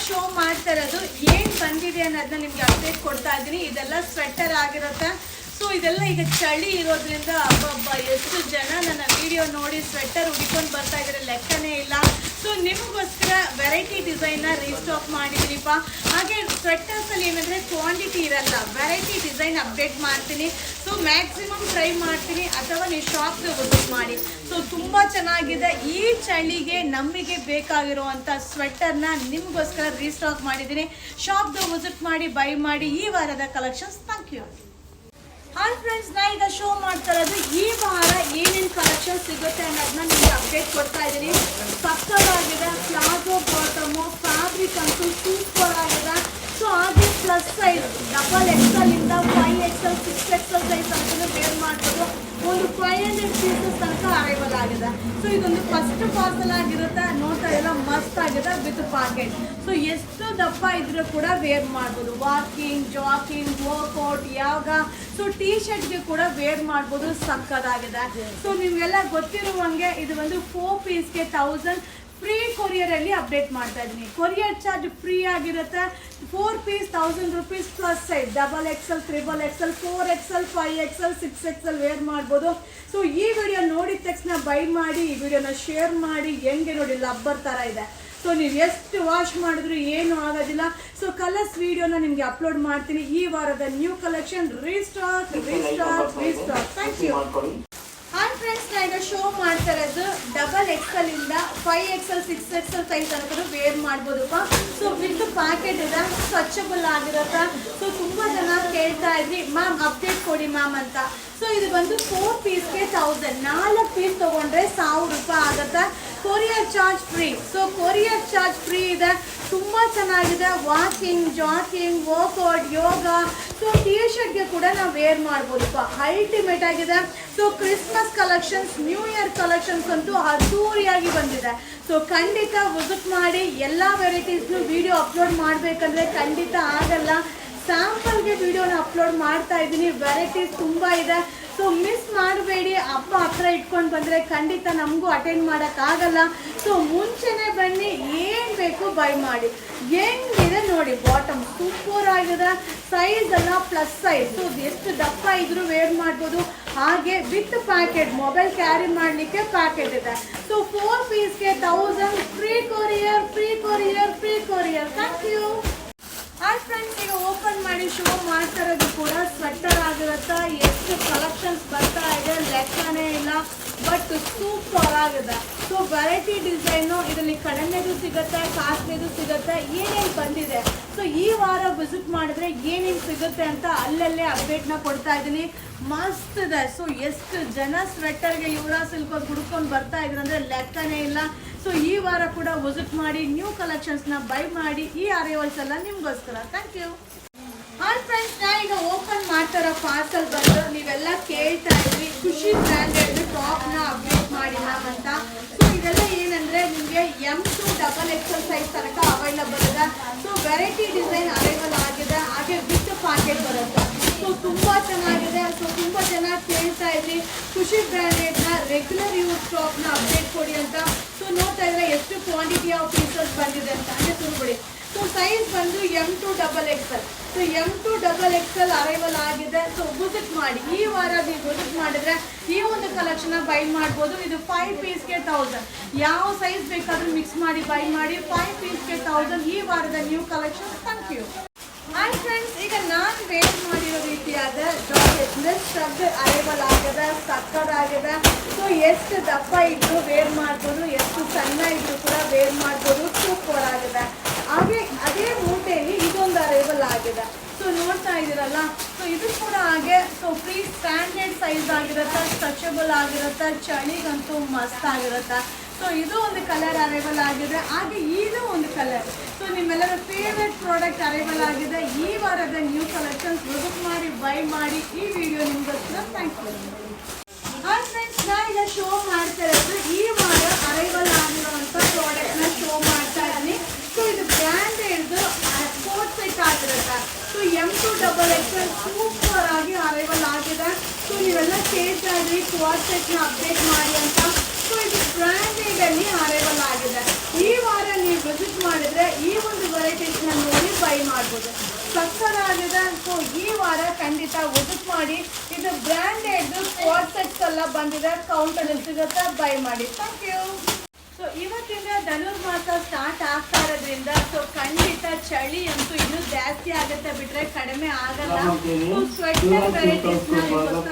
Show ಮಾಡ್ತಾ ಇರೋದು ಏನ್ ಬಂದಿದೆ ಅನ್ನೋದನ್ನ ನಿಮ್ಗೆ ಅಪ್ಡೇಟ್ ಕೊಡ್ತಾ ಇದ್ದೀನಿ. ಇದೆಲ್ಲ ಸ್ವೆಟರ್ ಆಗಿರುತ್ತೆ. ಸೊ ಇದೆಲ್ಲ ಈಗ ಚಳಿ ಇರೋದ್ರಿಂದ ಅಬ್ಬಬ್ಬ ಎಷ್ಟು ಜನ ನನ್ನ ವಿಡಿಯೋ ನೋಡಿ ಸ್ವೆಟರ್ ಹುಡಿಕೊಂಡು ಬರ್ತಾ ಇದ್ದಾರೆ, ಲೆಕ್ಕನೇ ಇಲ್ಲ. ಸೊ ನಿಮಗೋಸ್ಕರ ವೆರೈಟಿ ಡಿಸೈನ್ನ ರೀಸ್ಟಾಕ್ ಮಾಡಿದ್ದೀನಿಪ್ಪ. ಹಾಗೆ ಸ್ವೆಟರ್ಸಲ್ಲಿ ಏನಂದರೆ ಕ್ವಾಂಟಿಟಿ ಇರಲ್ಲ, ವೆರೈಟಿ ಡಿಸೈನ್ ಅಪ್ಡೇಟ್ ಮಾಡ್ತೀನಿ. ಸೊ ಮ್ಯಾಕ್ಸಿಮಮ್ ಟ್ರೈ ಮಾಡ್ತೀನಿ, ಅಥವಾ ನೀವು ಶಾಪ್ಗೆ ವಿಸಿಟ್ ಮಾಡಿ. ಸೊ ತುಂಬ ಚೆನ್ನಾಗಿದೆ. ಈ ಚಳಿಗೆ ನಮಗೆ ಬೇಕಾಗಿರುವಂಥ ಸ್ವೆಟರ್ನ ನಿಮಗೋಸ್ಕರ ರೀಸ್ಟಾಕ್ ಮಾಡಿದ್ದೀನಿ. ಶಾಪ್ಗೆ ವಿಸಿಟ್ ಮಾಡಿ, ಬೈ ಮಾಡಿ ಈ ವಾರದ collections. Thank you. Hi friends, ನಾ ಈಗ ಶೋ ಮಾಡ್ತಾ ಇರೋದು ಈ ವಾರ ಏನೇನು ಕಲೆಕ್ಷನ್ ಸಿಗುತ್ತೆ ಅನ್ನೋದನ್ನ ನಿಮಗೆ ಅಪ್ಡೇಟ್ ಕೊಡ್ತಾ ಇದ್ದೀನಿ. ಸಕ್ಕತ್ತಾಗಿದೆ. ಪ್ಲಾಜೋ ಬಾಟಮು ಫ್ಯಾಬ್ರಿಕ್ ಅಂತೂ ಸೂಪರ್ ಆಗಿದೆ. ಸೊ ಹಾಗೆ ಪ್ಲಸ್ ಸೈಜ್ ಡಬಲ್ ಎಕ್ಸೆಲ್ ಇಂದ 5XL 6XL ಸೈಜ್ ಅಂತಲೂ ವೇರ್ ಮಾಡ್ಬೋದು. ಒಂದು 500 ಪೀಸಸ್ ತನಕ ಅರೈವಲ್ ಆಗಿದೆ. ಸೊ ಇದೊಂದು ಫಸ್ಟ್ ಪಾರ್ಸಲ್ ಆಗಿರುತ್ತೆ. ನೋಡ್ತಾ ಎಲ್ಲ ಮಸ್ತ್ ಆಗಿದೆ ವಿತ್ ಪಾಕೆಟ್. ಸೊ ಎಷ್ಟು ದಪ್ಪ ಇದ್ರೂ ಕೂಡ ವೇರ್ ಮಾಡ್ಬೋದು. ವಾಕಿಂಗ್, ಜಾಕಿಂಗ್, ವರ್ಕೌಟ್, ಯೋಗ, ಸೊ ಟೀ ಶರ್ಟ್ಗೆ ಕೂಡ ವೇರ್ ಮಾಡ್ಬೋದು. ಸಕ್ಕತ್ತಾಗಿದೆ. ಸೊ ನಿಮಗೆಲ್ಲ ಗೊತ್ತಿರುವಂಗೆ ಇದು ಒಂದು 4 ಪೀಸ್ಗೆ 1000 ಫ್ರೀ ಕೊರಿಯರ್ ಅಲ್ಲಿ ಅಪ್ಡೇಟ್ ಮಾಡ್ತಾ ಇದ್ದೀನಿ. ಕೊರಿಯರ್ ಚಾರ್ಜ್ ಫ್ರೀ ಆಗಿರುತ್ತೆ. 4 piece 1000 rupees plus size double XL, triple XL, 4XL, 5XL, 6XL wear ಮಾಡ್ಬೋದು. ಸೊ ಈ ವಿಡಿಯೋ ನೋಡಿದ ತಕ್ಷಣ ಬೈ ಮಾಡಿ, ಈ ವಿಡಿಯೋನ ಶೇರ್ ಮಾಡಿ. ಹೆಂಗೆ ನೋಡಿ ಲಬ್ಬರ್ ಥರ ಇದೆ. ಸೊ ನೀವು ಎಷ್ಟು ವಾಶ್ ಮಾಡಿದ್ರು ಏನು ಆಗೋದಿಲ್ಲ. ಸೊ ಕಲರ್ಸ್ ವಿಡಿಯೋನ ನಿಮಗೆ ಅಪ್ಲೋಡ್ ಮಾಡ್ತೀನಿ. ಈ ವಾರದ new collection restock. Thank you. Hi friends, ನಾ ಈಗ ಶೋ ಮಾಡ್ತಾ ಇರೋದು ಡಬಲ್ ಎಕ್ಸೆಲ್ ಇಂದ 5XL 6XL ಸೈಜ್ ತನಕ ವೇರ್ ಮಾಡ್ಬೋದಪ್ಪ. ಸೊ ವಿತ್ ಪ್ಯಾಕೆಟ್ ಇದೆ, ಸ್ಟ್ರೆಚಬಲ್ ಆಗಿರುತ್ತೆ. ಸೊ ತುಂಬಾ ಜನ ಕೇಳ್ತಾ ಇದ್ರಿ ಮ್ಯಾಮ್ ಅಪ್ಡೇಟ್ ಕೊಡಿ ಮ್ಯಾಮ್ ಅಂತ. ಸೊ ಇದು ಬಂದು 4 ಪೀಸ್ಗೆ 1000, 4 ಪೀಸ್ ತಗೊಂಡ್ರೆ 1000 ರೂಪಾಯಿ ಆಗುತ್ತೆ. Courier charge free. So courier charge free ಇದೆ. ತುಂಬಾ ಚೆನ್ನಾಗಿದೆ. ವಾಕಿಂಗ್, ಜಾಕಿಂಗ್, ವರ್ಕೌಟ್, ಯೋಗ, ಸೊ ಟೀ ಶರ್ಟ್ಗೆ ಕೂಡ ನಾವು ವೇರ್ ಮಾಡ್ಬೋದಪ್ಪ. ಅಲ್ಟಿಮೇಟ್ ಆಗಿದೆ. So Christmas collections, new year collections ಅಂತೂ ಅದ್ದೂರಿಯಾಗಿ ಬಂದಿದೆ. ಸೊ ಖಂಡಿತ ವಿಸಿಟ್ ಮಾಡಿ. ಎಲ್ಲ ವೆರೈಟೀಸ್ನು ವಿಡಿಯೋ ಅಪ್ಲೋಡ್ ಮಾಡಬೇಕಂದ್ರೆ ಖಂಡಿತ ಆಗಲ್ಲ. ಸ್ಯಾಂಪಲ್ಗೆ ವಿಡಿಯೋನ ಅಪ್ಲೋಡ್ ಮಾಡ್ತಾ ಇದ್ದೀನಿ. ವೆರೈಟೀಸ್ ತುಂಬ ಇದೆ. ಸೊ ಮಿಸ್ ಮಾಡಬೇಡಿ. ಹಬ್ಬ ಹತ್ರ ಇಟ್ಕೊಂಡು ಬಂದರೆ ಖಂಡಿತ ನಮಗೂ ಅಟೆಂಡ್ ಮಾಡೋಕ್ಕಾಗಲ್ಲ. ಸೊ ಮುಂಚೆನೇ ಬನ್ನಿ, ಏನು ಬೇಕು ಬೈ ಮಾಡಿ. ಹೆಂಗಿದೆ ನೋಡಿ, ಬಾಟಮ್ ಸೂಪರ್ ಆಗಿದೆ. ಸೈಜ್ ಎಲ್ಲ ಪ್ಲಸ್ ಸೈಜ್. ಸೊ ಎಷ್ಟು ದಪ್ಪ ಇದ್ರೂ ವೇರ್ ಮಾಡ್ಬೋದು. ಹಾಗೆ ವಿತ್ ಪ್ಯಾಕೆಟ್, ಮೊಬೈಲ್ ಕ್ಯಾರಿ ಮಾಡಲಿಕ್ಕೆ ಪ್ಯಾಕೆಟ್ ಇದೆ. ಸೊ 4 ಪೀಸ್ಗೆ 1000 free courier. Thank you. Hi friends, ಈಗ ಓಪನ್ ಮಾಡಿ ಶೋ ಮಾಡ್ತಾ ಇರೋದು ಕೂಡ ಸ್ವೆಟರ್ ಆಗಿರುತ್ತೆ. ಎಷ್ಟು ಕಲೆಕ್ಷನ್ಸ್ ಬರ್ತಾ ಇದೆ ಲೆಕ್ಕನೇ ಇಲ್ಲ, ಬಟ್ ಸೂಪರ್ ಆಗಿದೆ. ಸೊ ವೆರೈಟಿ ಡಿಸೈನು ಇದರಲ್ಲಿ ಕಡಿಮೆದು ಸಿಗುತ್ತೆ, ಕಾಸ್ಟ್ಲಿದು ಸಿಗುತ್ತೆ. ಏನೇನು ಬಂದಿದೆ, ಸೊ ಈ ವಾರ ವಿಸಿಟ್ ಮಾಡಿದ್ರೆ ಏನೇನು ಸಿಗುತ್ತೆ ಅಂತ ಅಲ್ಲಲ್ಲೇ ಅಪ್ಡೇಟ್ನ ಕೊಡ್ತಾ ಇದ್ದೀನಿ. ಮಸ್ತ್ ಇದೆ. ಸೊ ಎಷ್ಟು ಜನ ಸ್ವೆಟರ್ಗೆ ಯುವರಾ ಸಿಲ್ಕ್ ಹುಡ್ಕೊಂಡು ಬರ್ತಾ ಇದ್ರು ಅಂದರೆ ಲೆಕ್ಕನೇ ಇಲ್ಲ. ಸೊ ಈ ವಾರ ಕೂಡ ವಿಸಿಟ್ ಮಾಡಿ, ನ್ಯೂ ಕಲೆಕ್ಷನ್ಸ್ನ ಬೈ ಮಾಡಿ. ಈ ಅರೈವಲ್ಸ್ ಎಲ್ಲ ನಿಮಗೋಸ್ಕರ. Thank you. ಹಾಯ್ ಫ್ರೆಂಡ್ಸ್, ನಾ ಈಗ ಓಪನ್ ಮಾಡ್ತಾರೋ ಪಾರ್ಸಲ್ ಬಂದು ನೀವೆಲ್ಲ ಕೇಳ್ತಾ ಇದ್ರಿ ಖುಷಿ ಬ್ರ್ಯಾಂಡೆಡ್ ಟಾಪ್ನ ಅಪ್ಡೇಟ್ ಮಾಡಿ ಮ್ಯಾಮ್ ಅಂತ. ಸೊ ಇದೆಲ್ಲ ಏನಂದರೆ ನಿಮಗೆ M to XXL ಸೈಜ್ ತನಕ ಅವೈಲಬಲ್ ಇದೆ. ಸೊ ವೆರೈಟಿ ಡಿಸೈನ್ ಅರೈವಲ್ ಆಗಿದೆ. ಹಾಗೆ ವಿತ್ ಪ್ಯಾಕೆಟ್ ಬರುತ್ತೆ. ಸೊ ತುಂಬ ಚೆನ್ನಾಗಿದೆ. ಸೊ ತುಂಬ ಜನ ಕೇಳ್ತಾ ಇದ್ರಿ ಖುಷಿ ಬ್ರ್ಯಾಂಡೆಡ್ನ ರೆಗ್ಯುಲರ್ ಯೂಸ್ ಟಾಪ್ನ ಅಪ್ಡೇಟ್ ಕೊಡಿ ಅಂತ. ಸೊ ನೋಡ್ತಾ ಇದ್ರೆ ಎಷ್ಟು ಕ್ವಾಂಟಿಟಿ ಆಫ್ ಪೀಸಸ್ ಬಂದಿದೆ ಅಂತ ಅಂದರೆ ತುಂಬಿಡಿ. ಸೊ ಸೈಜ್ ಬಂದು M to XXL. So M to XXL arrival ಆಗಿದೆ. ಸೊ ವಿಸಿಟ್ ಮಾಡಿ. ಈ ವಾರ ನೀವು ವಿಸಿಟ್ ಮಾಡಿದ್ರೆ ಈ ಒಂದು ಕಲೆಕ್ಷನ್ ಬೈ ಮಾಡ್ಬೋದು. ಇದು 5 ಪೀಸ್ಗೆ 1000. ಯಾವ ಸೈಜ್ ಬೇಕಾದ್ರೂ ಮಿಕ್ಸ್ ಮಾಡಿ ಬೈ ಮಾಡಿ. 5 ಪೀಸ್ಗೆ 1000 ಈ ವಾರದ new collection. Thank you. Hi friends, ಈಗ ನಾನು ವೇರ್ ಮಾಡಿರೋ ರೀತಿಯಾದ ಸ್ಟಬ್ ಅರೈವಲ್ ಆಗಿದೆ. ಸಕ್ಕತ್ತಾಗಿದೆ. ಸೊ ಎಷ್ಟು ದಪ್ಪ ಇದ್ರೂ ವೇರ್ ಮಾಡ್ಬೋದು, ಎಷ್ಟು ಸಣ್ಣ ಇದ್ರೂ ಕೂಡ ವೇರ್ ಮಾಡ್ಬೋದು. ಸೂಪರ್ ಆಗಿದೆ. ಹಾಗೆ ಅದೇ ಮೂಟೆಯಲ್ಲಿ ಇದೊಂದು ಅರೈವಲ್ ಆಗಿದೆ. ಸೊ ನೋಡ್ತಾ ಇದ್ದೀರಲ್ಲ, ಸೊ ಇದು ಕೂಡ ಹಾಗೆ. ಸೊ ಫ್ರೀ ಸ್ಟ್ಯಾಂಡರ್ಡ್ ಸೈಜ್ ಆಗಿರುತ್ತೆ, ಸ್ಟ್ರೆಚಬಲ್ ಆಗಿರುತ್ತೆ. ಚಳಿಗಂತೂ ಮಸ್ತ್ ಆಗಿರುತ್ತೆ. ಸೊ ಇದು ಒಂದು ಕಲರ್ ಅರೈವಲ್ ಆಗಿದೆ. ಹಾಗೆ ಇದು ಒಂದು ಕಲರ್. ಸೊ ನಿಮ್ಮೆಲ್ಲರ ಫೇವ್ರೆಟ್ ಪ್ರಾಡಕ್ಟ್ ಅರೈವಲ್ ಆಗಿದೆ. ಈ ವಾರದ ನ್ಯೂ ಕಲೆಕ್ಷನ್ಸ್ ವಿಸಿಟ್ ಮಾಡಿ, ಬೈ ಮಾಡಿ. ಈ ವಿಡಿಯೋ ನಿಮ್ಗೋಸ್ಕರ. Thank you. ಹಾಯ್ ಫ್ರೆಂಡ್ಸ್, ನಾ ಈಗ ಶೋ ಮಾಡ್ತಾ ಇರೋದು ಈ ವಾರ ಅರೈವಲ್ ಆಗಿರುವಂಥ ಪ್ರಾಡಕ್ಟ್ನ ಶೋ ಮಾಡ್ತಾ ಇದ್ದೀನಿ. ಸೊ ಇದು ಬ್ರ್ಯಾಂಡೆಡ್ದು ಸ್ಪೋರ್ಟ್ಸ್ ಸೆಟ್ ಆಗಿರುತ್ತೆ. So M to XXL super ಆಗಿ ಅರೈವಲ್ ಆಗಿದೆ. ಸೊ ನೀವೆಲ್ಲ ಕೇಳ್ತಾ ಇದ್ರಿ ಕ್ವಾಡ್ ಸೆಟ್ನ ಅಪ್ಡೇಟ್ ಮಾಡಿ ಅಂತ. ಸೊ ಇದು ಬ್ರ್ಯಾಂಡೆಡ್ ಅಲ್ಲಿ ಅರೈವಲ್ ಆಗಿದೆ. ಈ ವಾರ ನೀವು ವಿಸಿಟ್ ಮಾಡಿದ್ರೆ ಈ ಒಂದು ವೆರೈಟಿ ಸಕ್ಕರಾಗಿದೆ. ಸೊ ಈ ವಾರ ಖಂಡಿತ ವಿಸಿಟ್ ಮಾಡಿ. ಇದು ಬ್ರ್ಯಾಂಡೆಡ್ ಸ್ಕ್ವಾಡ್ ಸೆಟ್ಸ್ ಎಲ್ಲ ಬಂದಿದೆ, ಕೌಂಟರ್ ಸಿಗುತ್ತೆ, ಬೈ ಮಾಡಿ. Thank you. ಸೊ ಇವತ್ತಿಂದ ಧನುರ್ಮಾಸ ಸ್ಟಾರ್ಟ್ ಆಗ್ತಾ ಇರೋದ್ರಿಂದ ಸೊ ಖಂಡಿತ ಚಳಿ ಅಂತೂ ಇನ್ನೂ ಜಾಸ್ತಿ ಆಗುತ್ತೆ ಬಿಟ್ರೆ ಕಡಿಮೆ ಆಗಲ್ಲ. ಸ್ವೆಟರ್ ವೆರೈಟೀಸ್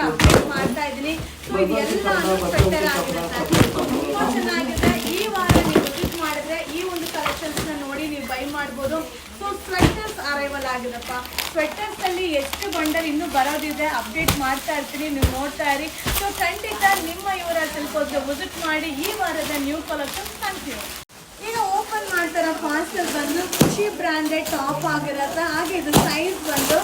ಅಪ್ಡೇಟ್ ಮಾಡ್ತಾ ಇದ್ದೀನಿ. ಸೊ ಇದೆಲ್ಲ ಸ್ವೆಟರ್ ಆಗಿರುತ್ತೆ, ತುಂಬಾ ಚೆನ್ನಾಗಿದೆ. ಈ ವಾರ ನೀವು ವಿಸಿಟ್ ಮಾಡಿದ್ರೆ ಈ ಒಂದು ಕಲೆಕ್ಷನ್ಸ್ ನೋಡಿ ನೀವು ಬೈ ಮಾಡ್ಬೋದು. ಸೊ ಸ್ವೆಟರ್ಸ್ ಅರೈವಲ್ ಆಗಿದೆಪ್ಪ. ಸ್ವೆಟರ್ಸ್ ಅಲ್ಲಿ ಎಷ್ಟು ಬಂಡಲ್ ಇನ್ನೂ ಬರೋದಿದೆ, ಅಪ್ಡೇಟ್ ಮಾಡ್ತಾ ಇರ್ತೀನಿ, ನೀವು ನೋಡ್ತಾ ಇರಿ. ಸೊ ಖಂಡಿತ ನಿಮ್ಮ ಇವರ ಸಿಲ್ಕೋಸ್ಗೆ ವಿಸಿಟ್ ಮಾಡಿ. ಈ ವಾರದ ನ್ಯೂ ಕಲೆಕ್ಷನ್ ಕಾಣ್ತೀವಿ. ಈಗ ಓಪನ್ ಮಾಡ್ತಾರ ಪಾರ್ಸಲ್ ಬಂದು ಖುಷಿ ಬ್ರ್ಯಾಂಡೆಡ್ ಟಾಪ್ ಆಗಿರತ್ತೆ. ಹಾಗೆ ಇದು ಸೈಜ್ ಬಂದು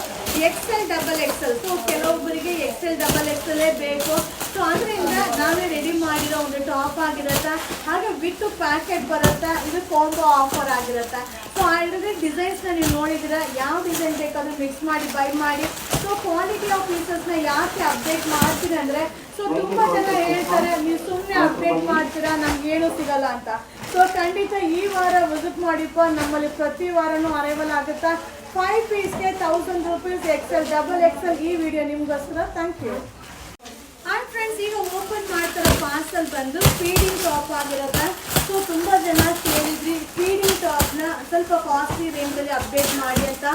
XL XXL. ಸೊ ಕೆಲವೊಬ್ಬರಿಗೆ XL XXL ಬೇಕು. ಸೊ ಅದರಿಂದ ನಾವೇ ರೆಡಿ ಮಾಡಿರೋ ಒಂದು ಟಾಪ್ ಆಗಿರುತ್ತೆ. ಹಾಗೆ ವಿತ್ ಪ್ಯಾಕೆಟ್ ಬರುತ್ತೆ. ಇದು ಕಾಂಬೋ ಆಫರ್ ಆಗಿರುತ್ತೆ. ಸೊ ಆಲ್ರೆಡಿ ಡಿಸೈನ್ಸ್ನ ನೀವು ನೋಡಿದ್ದೀರಾ, ಯಾವ ಡಿಸೈನ್ ಬೇಕಾದ್ರೂ ಮಿಕ್ಸ್ ಮಾಡಿ ಬೈ ಮಾಡಿ. ಸೊ ಕ್ವಾಲಿಟಿ ಆಫ್ ಪೀಸಸ್ನ ಯಾಕೆ ಅಪ್ಡೇಟ್ ಮಾಡ್ತೀರಿ ಅಂದರೆ, ಸೊ ತುಂಬ ಜನ ಹೇಳ್ತಾರೆ ನೀವು ಸುಮ್ಮನೆ ಅಪ್ಡೇಟ್ ಮಾಡ್ತೀರಾ, ನಮ್ಗೆ ಏನೂ ಸಿಗಲ್ಲ ಅಂತ. ಸೊ ಖಂಡಿತ ಈ ವಾರ ವಿಸಿಟ್ ಮಾಡಿಪ್ಪ. ನಮ್ಮಲ್ಲಿ ಪ್ರತಿ ವಾರನೂ ಅರೈವಲ್ ಆಗುತ್ತಾ. 5 ಪೀಸ್ಗೆ 1000 ರೂಪೀಸ್. XL XXL ಈ ವಿಡಿಯೋ ನಿಮಗೋಸ್ಕರ. Thank you. ಹಾಯ್ ಫ್ರೆಂಡ್ಸ್, ಈಗ ಓಪನ್ ಮಾಡ್ತಾರೋ ಪಾರ್ಸಲ್ ಬಂದು ಫೀಡಿಂಗ್ ಟಾಪ್ ಆಗಿರುತ್ತೆ. ಸೊ ತುಂಬ ಜನ ಕೇಳಿದ್ರಿ ಫೀಡಿಂಗ್ ಟಾಪ್ನ ಸ್ವಲ್ಪ ಕಾಸ್ಟ್ಲಿ ರೇಂಜಲ್ಲಿ ಅಪ್ಡೇಟ್ ಮಾಡಿ ಅಂತ.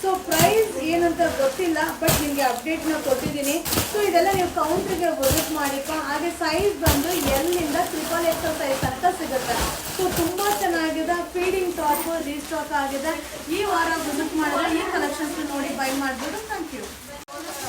ಸೊ ಪ್ರೈಸ್ ಏನಂತ ಗೊತ್ತಿಲ್ಲ, ಬಟ್ ನಿಮಗೆ ಅಪ್ಡೇಟ್ನ ಕೊಟ್ಟಿದ್ದೀನಿ. ಸೊ ಇದೆಲ್ಲ ನೀವು ಕೌಂಟ್ರಿಗೆ ವಿಸಿಟ್ ಮಾಡಿಪ್ಪ. ಹಾಗೆ ಸೈಜ್ ಬಂದು ಎಲ್ಲಿಂದ XXL ಸೈಜ್ ಅಂತ ಸಿಗುತ್ತೆ. ಸೊ ತುಂಬ ಚೆನ್ನಾಗಿದೆ. ಫೀಡಿಂಗ್ ಟಾಪ್ ರೀಸ್ಟಾಕ್ ಆಗಿದೆ. ಈ ವಾರ ವಿಸಿಟ್ ಮಾಡಿದ್ರೆ ಈ ಕಲೆಕ್ಷನ್ಸ್ ನೋಡಿ ಬೈ ಮಾಡ್ಬೋದು. Thank you.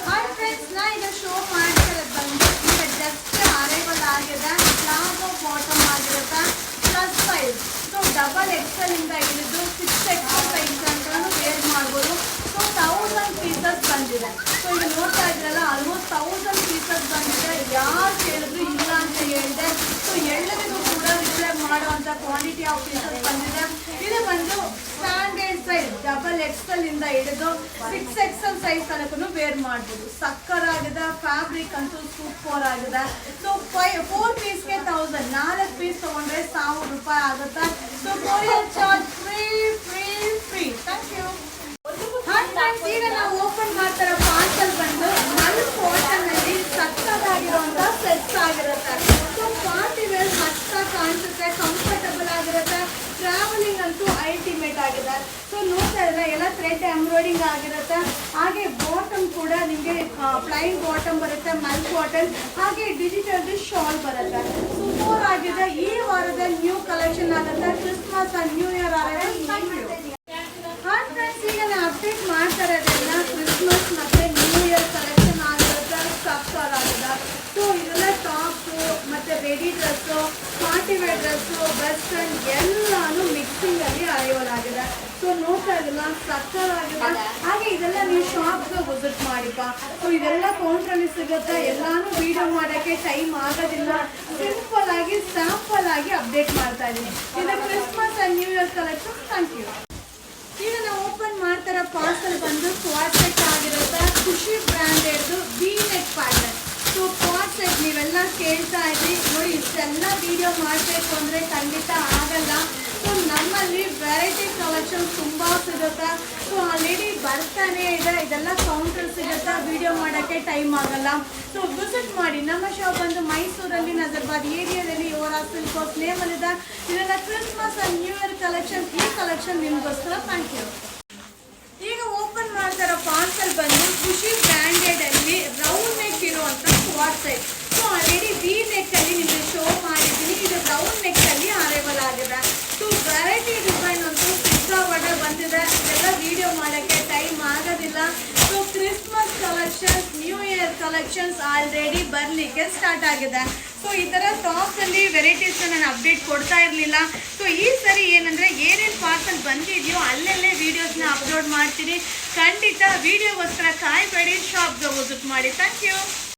ಹಾಯ್ ಫ್ರೆಂಡ್ಸ್, ನಾ ಈಗ ಶೋ ಮಾಡ್ತಿರೋದು ಬಂದು ಈಗ ಜಸ್ಟ್ ಅರೈವಲ್ ಆಗಿದೆ. ಪ್ಲಾಜೋ ಬಾಟಮ್ ಆಗಿರುತ್ತೆ, ಪ್ಲಸ್ ಸೈಜ್. ಸೊ XXL ಇಂದ ಹಿಡಿದು 6XL ಸೈಜ್ ಅಂತಲೂ ವೇರ್ ಮಾಡ್ಬೋದು. ಸೊ 1000 ಪೀಸಸ್ ಬಂದಿದೆ. ಸೊ ಈಗ ನೋಡ್ತಾ ಇದ್ರಲ್ಲ, ಆಲ್ಮೋಸ್ಟ್ 1000 ಪೀಸಸ್ ಬಂದಿದೆ. ಯಾರು ಕೇಳಿದ್ರು ಇಲ್ಲ ಅಂತ ಹೇಳಿದೆ. ಸೊ ಎಲ್ಲರಿಗೂ ಕೂಡ ರಿಪ್ಲೈ ಮಾಡುವಂಥ ಕ್ವಾಂಟಿಟಿ ಆಫ್ ಪೀಸಸ್ ಬಂದಿದೆ. ಇದು ಬಂದು ಸ್ಟ್ಯಾಂಡರ್ಡ್ ಸೈಜ್ XXL ಇಂದ ಹಿಡಿದು 6XL ಸೈಜ್ ತನಕ ವೇರ್ ಮಾಡ್ಬೋದು. ಸಕ್ಕರಾಗಿದೆ. ಫ್ಯಾಬ್ರಿಕ್ ಅಂತೂ ಸೂಪರ್ ಆಗಿದೆ. ಸೊ 4 ಪೀಸ್ಗೆ 1000, 4 ಪೀಸ್ ತೊಗೊಂಡ್ರೆ 1000 ರೂಪಾಯಿ ಆಗುತ್ತೆ. So courier charge free. Thank you. Hi friends, ಈಗ ನಾವು ಓಪನ್ ಮಾಡ್ತಾರ ಪಾರ್ಸಲ್ ಬಂದು ನಲ್ ಕಾಟನ್ ಅಲ್ಲಿ ಸಕ್ಕದಾಗಿರುವಂತ ಸೆಟ್ಸ್ ಆಗಿರುತ್ತೆ. ಸೊ ಪಾರ್ಟಿ ವೇರ್ ಮಸ್ತಾಗಿ ಕಾಣಿಸುತ್ತೆ, ಕಂಫರ್ಟಬಲ್ ಆಗಿರುತ್ತೆ. ಟ್ರಾವೆಲಿಂಗ್ ಅಂತೂ ಅಲ್ಟಿಮೇಟ್ ಆಗಿದೆ. ಸೊ ನೋಡ್ತಾ ಇದ್ರೆ ಎಲ್ಲ ಥ್ರೆಡ್ ಎಂಬ್ರಾಯ್ಡಿಂಗ್ ಆಗಿರುತ್ತೆ. ಹಾಗೆ ಬಾಟಮ್ ಕೂಡ ನಿಮಗೆ ಪ್ಲೈನ್ ಬಾಟಮ್ ಬರುತ್ತೆ, ಮಲ್ ಕಾಟನ್. ಹಾಗೆ ಡಿಜಿಟಲ್ ಶಾಲ್ ಬರುತ್ತೆ. ಸೂಪರ್ ಆಗಿದೆ. ಈ ವಾರದ ನ್ಯೂ ಕಲೆಕ್ಷನ್ ಆಗುತ್ತೆ. ಕ್ರಿಸ್ಮಸ್ ಅಂಡ್ ನ್ಯೂ ಇಯರ್ ಆಗುತ್ತೆ. ಹಾಯ್ ಫ್ರೆಂಡ್ಸ್, ಈಗ ನಾನು ಅಪ್ಡೇಟ್ ಮಾಡ್ತಾ ಇರೋದೆಲ್ಲ ಕ್ರಿಸ್ಮಸ್ ಮತ್ತು ನ್ಯೂ ಇಯರ್ ಕಲೆಕ್ಷನ್ ಆಗಿರುತ್ತೆ. ಸಕ್ಕರ್ ಆಗಿದೆ. ಸೊ ಇದೆಲ್ಲ ಟಾಪು ಮತ್ತು ready dress, party wear dress, western ಎಲ್ಲಾನು ಮಿಕ್ಸಿಂಗಲ್ಲಿ ಅರೈವಲ್ ಆಗಿದೆ. ಸೊ ನೋಡ್ತಾ ಇದಿಲ್ಲ, ಸಕ್ಕರ್ ಆಗಿದೆ. ಹಾಗೆ ಇದೆಲ್ಲ ನೀವು ಶಾಪ್ಗೆ ವಿಸಿಟ್ ಮಾಡಿಪ್ಪ. ಸೊ ಇದೆಲ್ಲ ಕೌಂಟ್ರಲ್ಲಿ ಸಿಗುತ್ತೆ. ಎಲ್ಲಾನು ವಿಡಿಯೋ ಮಾಡೋಕ್ಕೆ ಟೈಮ್ ಆಗೋದಿಲ್ಲ. ಸಿಂಪಲ್ ಆಗಿ ಸ್ಯಾಂಪಲ್ ಆಗಿ ಅಪ್ಡೇಟ್ ಮಾಡ್ತಾ ಇದ್ದೀನಿ. ಇದು Christmas and new year collection. Thank you. ಈಗ ನಾವು ಓಪನ್ ಮಾಡ್ತಾರ ಪಾರ್ಸಲ್ ಬಂದು ಕ್ವಾಡ್ ಸೆಟ್ ಆಗಿರುತ್ತೆ. ಖುಷಿ ಬ್ರ್ಯಾಂಡೆಡ್ದು V neck pattern. So coord set ನೀವೆಲ್ಲ ಕೇಳ್ತಾ ಇದ್ರಿ ನೋಡಿ, ಇಷ್ಟೆಲ್ಲ ವಿಡಿಯೋ ಮಾಡಬೇಕು ಅಂದರೆ ಖಂಡಿತ ಆಗಲ್ಲ. ಸೊ ನಮ್ಮಲ್ಲಿ ವೆರೈಟಿ ಕಲೆಕ್ಷನ್ ತುಂಬ ಸಿಗುತ್ತೆ. ಸೊ ಆಲ್ರೆಡಿ ಬರ್ತಾನೆ ಇದೆ. ಇದೆಲ್ಲ ಕೌಂಟರ್ ಸಿಗುತ್ತೆ, ವಿಡಿಯೋ ಮಾಡೋಕ್ಕೆ ಟೈಮ್ ಆಗಲ್ಲ. ಸೊ ವಿಸಿಟ್ ಮಾಡಿ. ನಮ್ಮ ಶಾಪ್ ಬಂದು ಮೈಸೂರಲ್ಲಿ ನಜರ್ಬಾದ್ ಏರಿಯಾದಲ್ಲಿ ಯುವರಾ ಸಿಲ್ಕೋಸ್ ನೇಮಲ್ಲಿದೆ. ಇದೆಲ್ಲ Christmas and new year collection. ಈ ಕಲೆಕ್ಷನ್ ನಿಮಗೋಸ್ಕರ. Thank you. ಈಗ ಓಪನ್ ಮಾಡ್ತಾರ ಪಾರ್ಸಲ್ ಬಂದು ಖುಷಿ ಬ್ರ್ಯಾಂಡೆಡ್ ಅಲ್ಲಿ ರೌಂಡ್ ನೆಕ್ ಇರುವಂತ ಕ್ವಾಡ್ set. So already V neck ಅಲ್ಲಿ ನಿಮಗೆ ಶೋ ಮಾಡಿದ್ದೀನಿ. ಇದು ರೌಂಡ್ ನೆಕ್ ಅಲ್ಲಿ ಅರೈವಲ್ ಆಗಿದೆ. ಸೊ ವೆರೈಟಿ ಡಿಸೈನ್ ಅಂತೂ ಸಿಕ್ಕಾಪಟ್ಟೆ ಬಂದಿದೆ. ಇದೆಲ್ಲ ವಿಡಿಯೋ ಮಾಡೋಕ್ಕೆ ಟೈಮ್ ಆಗೋದಿಲ್ಲ. So Christmas collections, new year collections already ಬರಲಿಕ್ಕೆ ಸ್ಟಾರ್ಟ್ ಆಗಿದೆ. ಸೊ ಈ ಥರ ಟಾಪ್ಸಲ್ಲಿ ವೆರೈಟೀಸ್ನ ನಾನು ಅಪ್ಡೇಟ್ ಕೊಡ್ತಾ ಇರಲಿಲ್ಲ. ಸೊ ಈ ಸರಿ ಏನಂದರೆ ಏನೇನು ಪಾರ್ಸಲ್ ಬಂದಿದೆಯೋ ಅಲ್ಲಲ್ಲೇ ವೀಡಿಯೋಸ್ನ ಅಪ್ಲೋಡ್ ಮಾಡ್ತೀನಿ. ಖಂಡಿತ ವೀಡಿಯೋಗೋಸ್ಕರ ಕಾಯಬೇಡಿ, ಶಾಪ್ಗೆ ವಿಸಿಟ್ ಮಾಡಿ. Thank you.